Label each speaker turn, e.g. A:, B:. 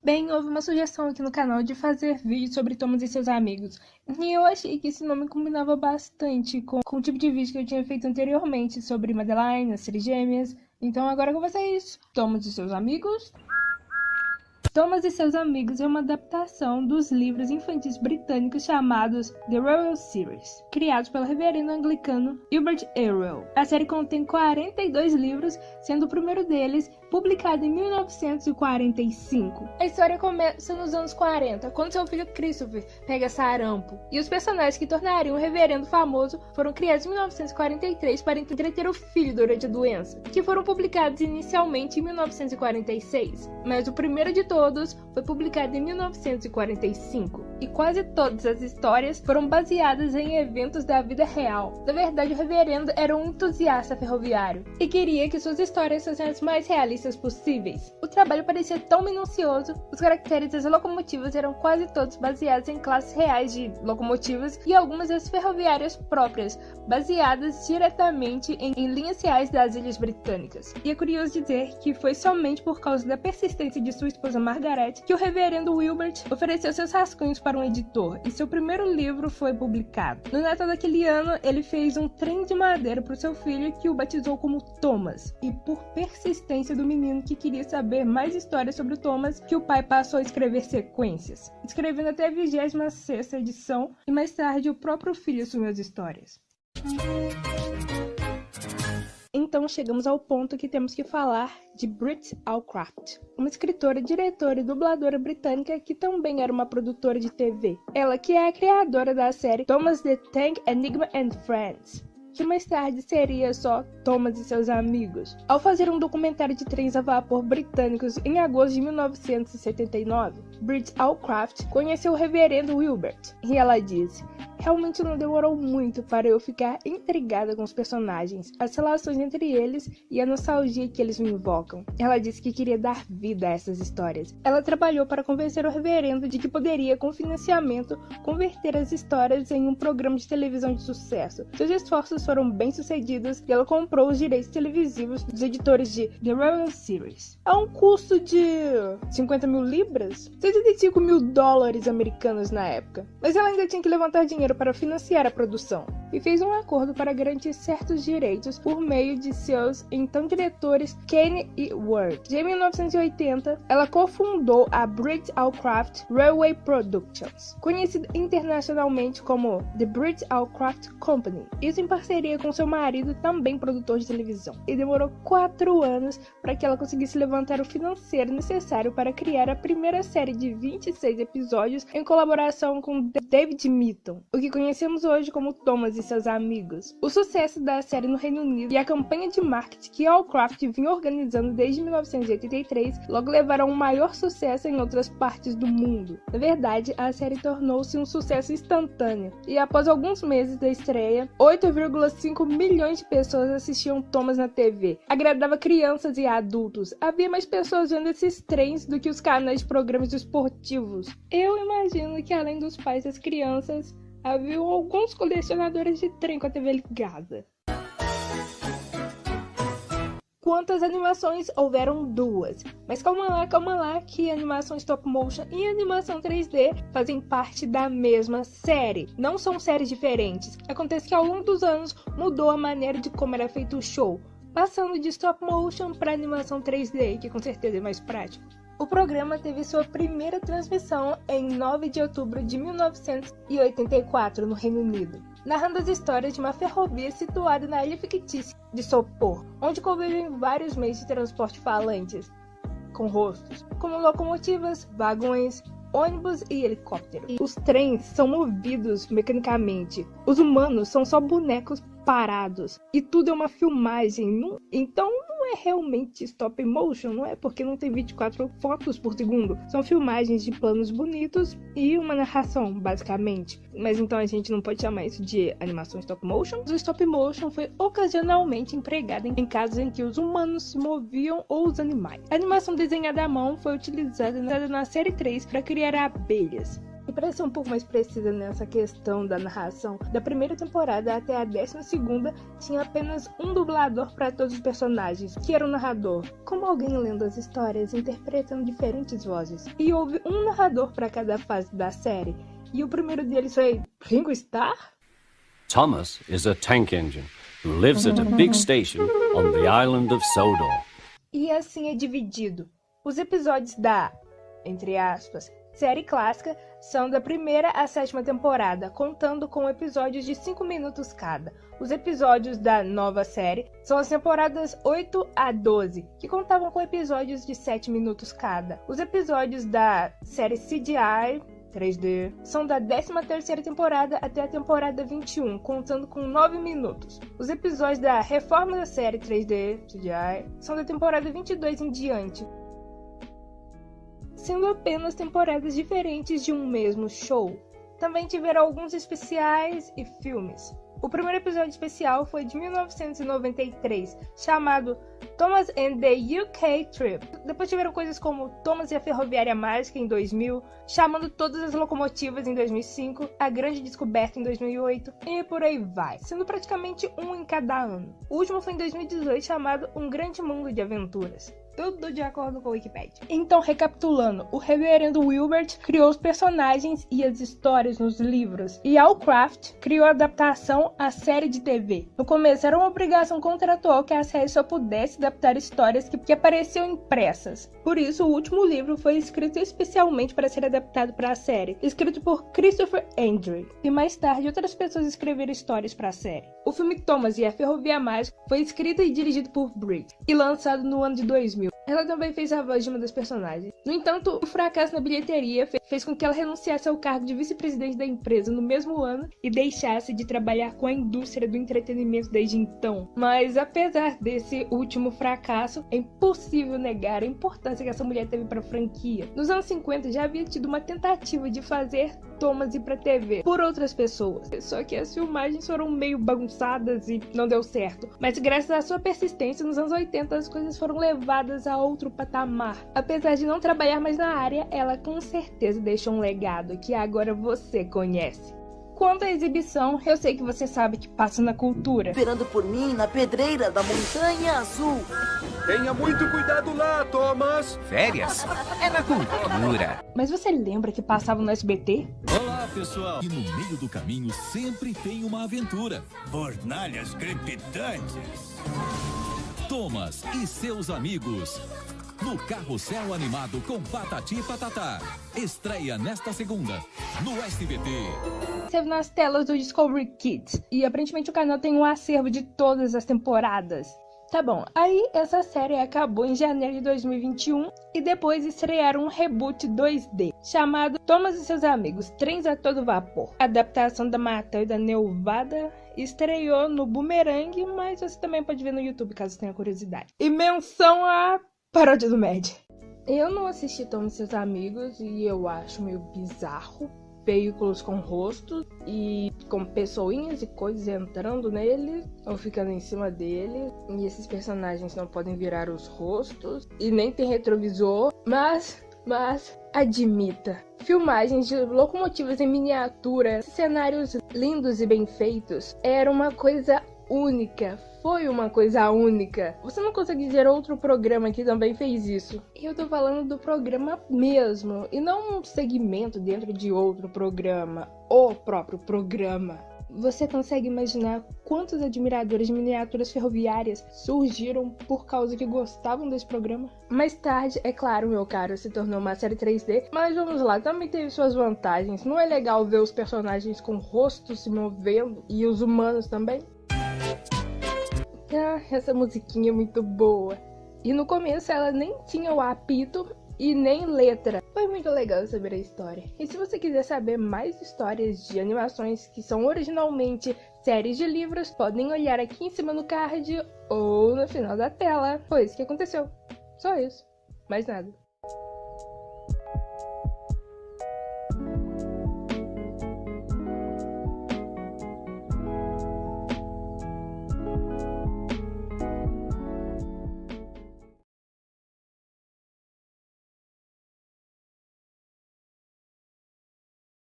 A: Bem, houve uma sugestão aqui no canal de fazer vídeo sobre Thomas e seus amigos, e eu achei que esse nome combinava bastante com o tipo de vídeo que eu tinha feito anteriormente sobre Madeline, as Trigêmeas. Então agora com vocês, Thomas e seus amigos. Thomas e seus amigos é uma adaptação dos livros infantis britânicos chamados The Royal Series, criados pelo reverendo anglicano Hubert Ewell. A série contém 42 livros, sendo o primeiro deles publicado em 1945. A história começa nos anos 40, quando seu filho Christopher pega sarampo, e os personagens que tornariam o reverendo famoso foram criados em 1943 para entreter o filho durante a doença, que foram publicados inicialmente em 1946, mas o primeiro de todos foi publicado em 1945, e quase todas as histórias foram baseadas em eventos da vida real. Na verdade, o reverendo era um entusiasta ferroviário e queria que suas histórias fossem as mais realistas possíveis. O trabalho parecia tão minucioso, os caracteres das locomotivas eram quase todos baseados em classes reais de locomotivas e algumas das ferroviárias próprias, baseadas diretamente em linhas reais das Ilhas Britânicas. E é curioso dizer que foi somente por causa da persistência de sua esposa Margaret que o reverendo Wilbert ofereceu seus rascunhos para um editor, e seu primeiro livro foi publicado. No Natal daquele ano, ele fez um trem de madeira para o seu filho, que o batizou como Thomas, e por persistência do menino que queria saber mais histórias sobre o Thomas, que o pai passou a escrever sequências, escrevendo até a 26ª edição, e mais tarde o próprio filho assumiu as histórias. Então chegamos ao ponto que temos que falar de Brit Allcraft, uma escritora, diretora e dubladora britânica que também era uma produtora de TV. Ela que é a criadora da série Thomas the Tank Enigma and Friends, que mais tarde seria só Thomas e seus amigos. Ao fazer um documentário de trens a vapor britânicos em agosto de 1979, Brit Allcraft conheceu o reverendo Wilbert, e ela disse: "Realmente não demorou muito para eu ficar intrigada com os personagens, as relações entre eles e a nostalgia que eles me invocam." Ela disse que queria dar vida a essas histórias. Ela trabalhou para convencer o reverendo de que poderia, com financiamento, converter as histórias em um programa de televisão de sucesso. Seus esforços foram bem-sucedidos e ela comprou os direitos televisivos dos editores de The Royal Series a um custo de 50 mil libras, 75 mil dólares americanos na época. Mas ela ainda tinha que levantar dinheiro para financiar a produção, e fez um acordo para garantir certos direitos por meio de seus então diretores Kane e Ward. Já em 1980, ela cofundou a Brit Allcraft Railway Productions, conhecida internacionalmente como The Brit Allcraft Company, isso em parceria com seu marido, também produtor de televisão. E demorou 4 anos para que ela conseguisse levantar o financeiro necessário para criar a primeira série de 26 episódios em colaboração com David Mitton, o que conhecemos hoje como Thomas e seus amigos. O sucesso da série no Reino Unido e a campanha de marketing que Allcraft vinha organizando desde 1983 logo levaram a um maior sucesso em outras partes do mundo. Na verdade, a série tornou-se um sucesso instantâneo, e após alguns meses da estreia, 8,5 milhões de pessoas assistiam Thomas na TV. Agradava crianças e adultos. Havia mais pessoas vendo esses trens do que os canais de programas esportivos. Eu imagino que além dos pais das crianças, havia alguns colecionadores de trem com a TV ligada. Quantas animações? Houveram 2. Mas calma lá, que animação stop motion e animação 3D fazem parte da mesma série. Não são séries diferentes. Acontece que ao longo dos anos mudou a maneira de como era feito o show, passando de stop motion para animação 3D, que com certeza é mais prático. O programa teve sua primeira transmissão em 9 de outubro de 1984 no Reino Unido, narrando as histórias de uma ferrovia situada na ilha fictícia de Sopor, onde convivem vários meios de transporte falantes, com rostos, como locomotivas, vagões, ônibus e helicópteros. Os trens são movidos mecanicamente, os humanos são só bonecos parados, e tudo é uma filmagem, então não é realmente stop motion, não é? Porque não tem 24 fotos por segundo, são filmagens de planos bonitos e uma narração, basicamente. Mas então a gente não pode chamar isso de animação stop motion? O stop motion foi ocasionalmente empregado em casos em que os humanos se moviam ou os animais. A animação desenhada à mão foi utilizada na série 3 para criar abelhas. E para ser um pouco mais precisa nessa questão da narração, da primeira temporada até a 12ª, tinha apenas um dublador para todos os personagens, que era o narrador, como alguém lendo as histórias, interpretando diferentes vozes. E houve um narrador para cada fase da série, e o primeiro deles foi Ringo Starr?
B: Thomas is a tank engine who lives at a big station on the island of Sodor.
A: E assim é dividido. Os episódios da, entre aspas, série clássica são da 1ª à 7ª temporada, contando com episódios de 5 minutos cada. Os episódios da nova série são as temporadas 8 a 12, que contavam com episódios de 7 minutos cada. Os episódios da série CGI 3D são da 13ª temporada até a temporada 21, contando com 9 minutos. Os episódios da reforma da série 3D CGI são da temporada 22 em diante, sendo apenas temporadas diferentes de um mesmo show. Também tiveram alguns especiais e filmes. O primeiro episódio especial foi de 1993, chamado Thomas and the UK Trip. Depois tiveram coisas como Thomas e a Ferroviária Mágica em 2000, Chamando Todas as Locomotivas em 2005, A Grande Descoberta em 2008 e por aí vai, sendo praticamente um em cada ano. O último foi em 2018, chamado Um Grande Mundo de Aventuras. Tudo de acordo com a Wikipedia. Então, recapitulando, o reverendo Wilbert criou os personagens e as histórias nos livros, e Al Craft criou a adaptação à série de TV. No começo era uma obrigação contratual que a série só pudesse adaptar histórias que apareciam impressas. Por isso, o último livro foi escrito especialmente para ser adaptado para a série, escrito por Christopher Andrew, e mais tarde outras pessoas escreveram histórias para a série. O filme Thomas e a Ferrovia Mágica foi escrito e dirigido por Briggs, e lançado no ano de 2000. Ela também fez a voz de uma das personagens. No entanto, o fracasso na bilheteria fez com que ela renunciasse ao cargo de vice-presidente da empresa no mesmo ano e deixasse de trabalhar com a indústria do entretenimento desde então. Mas apesar desse último fracasso, é impossível negar a importância que essa mulher teve para a franquia. Nos anos 50 já havia tido uma tentativa de fazer Thomas ir para TV por outras pessoas, só que as filmagens foram meio bagunçadas e não deu certo. Mas graças à sua persistência, nos anos 80 as coisas foram levadas a outro patamar. Apesar de não trabalhar mais na área, ela com certeza deixou um legado que agora você conhece. Quanto à exibição, eu sei que você sabe que passa na Cultura.
C: Esperando por mim na pedreira da Montanha Azul.
D: Tenha muito cuidado lá, Thomas.
E: Férias? É na Cultura.
A: Mas você lembra que passava no SBT?
F: Olá, pessoal. E no meio do caminho sempre tem uma aventura.
D: Fornalhas crepitantes.
F: Thomas e seus amigos. No Carrossel Animado com Patati e Patatá. Estreia nesta segunda, no SBT.
A: Esteve nas telas do Discovery Kids. E aparentemente o canal tem um acervo de todas as temporadas. Tá bom, aí essa série acabou em janeiro de 2021 e depois estrearam um reboot 2D chamado Thomas e seus Amigos, Trens a Todo Vapor. A adaptação da Matilda Neuvada estreou no Boomerang, mas você também pode ver no YouTube caso tenha curiosidade. E menção a paródia do Mad. Eu não assisti Thomas e seus Amigos e eu acho meio bizarro. Veículos com rostos e com pessoinhas e coisas entrando nele ou ficando em cima dele. E esses personagens não podem virar os rostos e nem tem retrovisor. Mas admita, filmagens de locomotivas em miniatura, cenários lindos e bem feitos, era uma coisa única. Foi uma coisa única. Você não consegue dizer outro programa que também fez isso. E eu tô falando do programa mesmo, e não um segmento dentro de outro programa. O próprio programa. Você consegue imaginar quantos admiradores de miniaturas ferroviárias surgiram por causa que gostavam desse programa? Mais tarde, é claro, meu caro, se tornou uma série 3D, mas vamos lá, também teve suas vantagens. Não é legal ver os personagens com rostos se movendo e os humanos também? Ah, essa musiquinha é muito boa. E no começo ela nem tinha o apito e nem letra. Foi muito legal saber a história. E se você quiser saber mais histórias de animações que são originalmente séries de livros, podem olhar aqui em cima no card ou no final da tela. Foi isso que aconteceu. Só isso. Mais nada.